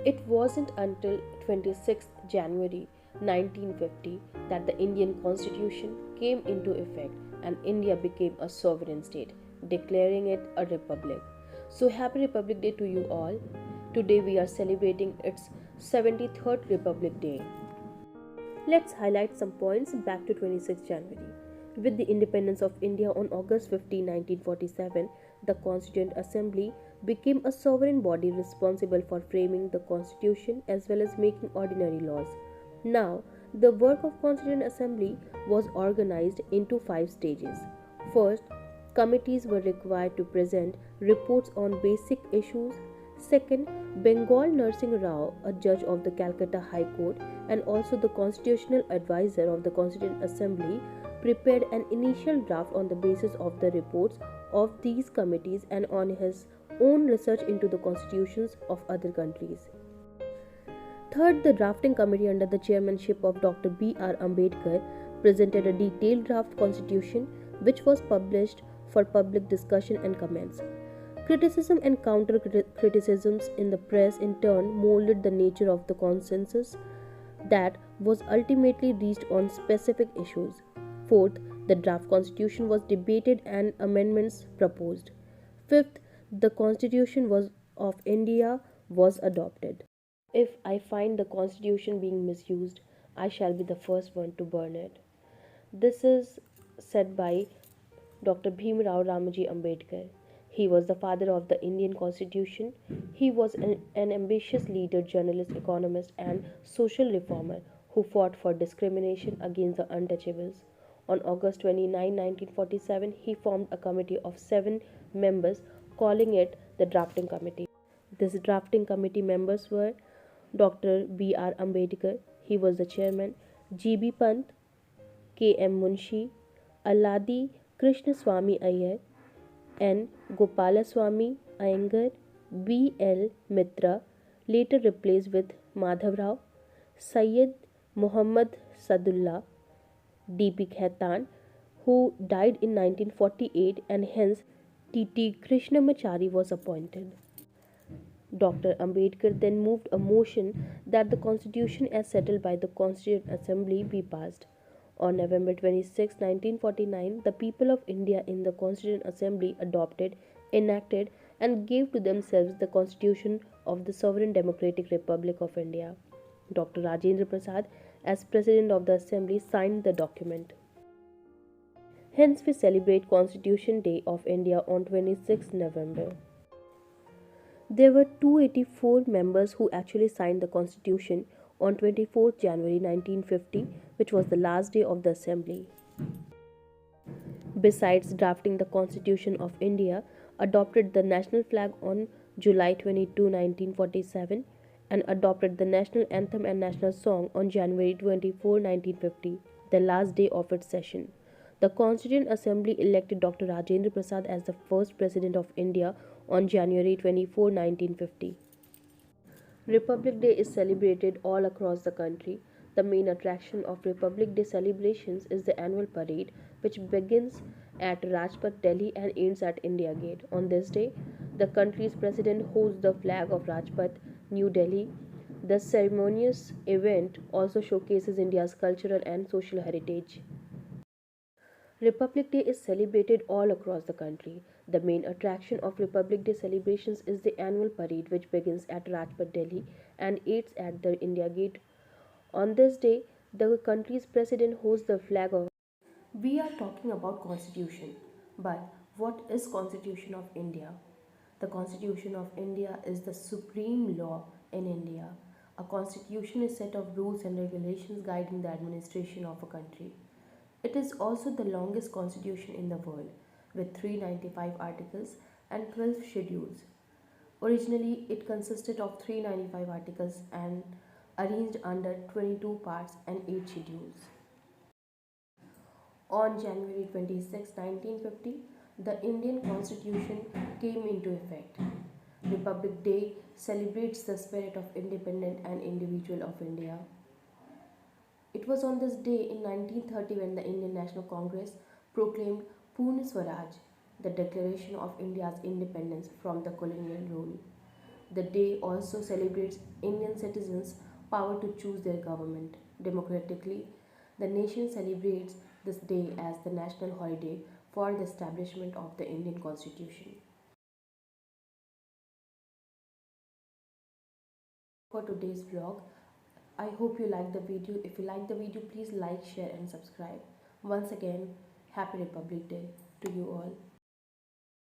It wasn't until 26th January 1950 that the Indian Constitution came into effect and India became a sovereign state, declaring it a republic. So, happy Republic Day to you all. Today we are celebrating its 73rd Republic Day. Let's highlight some points back to 26 January. With the independence of India on August 15, 1947, the Constituent Assembly became a sovereign body responsible for framing the constitution as well as making ordinary laws. Now, the work of Constituent Assembly was organized into 5 stages. First, committees were required to present reports on basic issues. Second, Bengal Narsingh Rao, a judge of the Calcutta High Court and also the constitutional advisor of the Constituent Assembly, prepared an initial draft on the basis of the reports of these committees and on his own research into the constitutions of other countries. Third, the drafting committee under the chairmanship of Dr. B.R. Ambedkar presented a detailed draft constitution which was published for public discussion and comments. Criticism and counter criticisms in the press in turn molded the nature of the consensus that was ultimately reached on specific issues. Fourth, the draft constitution was debated and amendments proposed. Fifth, the constitution of India was adopted. If I find the constitution being misused, I shall be the first one to burn it. This is said by Dr. Bhimrao Ramaji Ambedkar. He was the father of the Indian Constitution. He was an ambitious leader, journalist, economist, and social reformer who fought for discrimination against the untouchables. On August 29, 1947, he formed a committee of 7 members, calling it the Drafting Committee. This drafting committee members were Dr. B.R. Ambedkar, he was the chairman, G.B. Pant, K.M. Munshi, Alladi Krishnaswamy Iyer, N. Gopalaswamy Iyengar, B.L. Mitra, later replaced with Madhav Rao, Syed Muhammad Sadullah, D.P. Khaitan, who died in 1948 and hence T.T. Krishnamachari was appointed. Dr. Ambedkar then moved a motion that the constitution as settled by the Constituent Assembly be passed. On November 26, 1949, the people of India in the Constituent Assembly adopted, enacted, and gave to themselves the Constitution of the Sovereign Democratic Republic of India. Dr. Rajendra Prasad, as President of the Assembly, signed the document. Hence, we celebrate Constitution Day of India on 26 November. There were 284 members who actually signed the Constitution on 24th January 1950, which was the last day of the Assembly. Besides drafting the Constitution of India, adopted the national flag on July 22, 1947, and adopted the national anthem and national song on January 24, 1950, the last day of its session. The Constituent Assembly elected Dr. Rajendra Prasad as the first President of India on January 24, 1950. Republic Day is celebrated all across the country. The main attraction of Republic Day celebrations is the annual parade, which begins at Rajpath, Delhi and ends at India Gate. On this day, the country's president holds the flag of Rajpath, New Delhi. The ceremonious event also showcases India's cultural and social heritage. Republic Day is celebrated all across the country. The main attraction of Republic Day celebrations is the annual parade, which begins at Rajpath, Delhi and ends at the India Gate. On this day, the country's president holds the flag of. We are talking about Constitution, but what is Constitution of India? The Constitution of India is the supreme law in India. A constitution is a set of rules and regulations guiding the administration of a country. It is also the longest constitution in the world, with 395 articles and 12 schedules. Originally, it consisted of 395 articles and arranged under 22 parts and 8 schedules. On January 26, 1950, the Indian Constitution came into effect. Republic Day celebrates the spirit of independent and individual of India. It was on this day in 1930 when the Indian National Congress proclaimed Purna Swaraj, the declaration of India's independence from the colonial rule. The day also celebrates Indian citizens' power to choose their government democratically. The nation celebrates this day as the national holiday for the establishment of the Indian Constitution. For today's vlog, I hope you like the video. If you like the video, please like, share and subscribe. Once again, happy Republic Day to you all.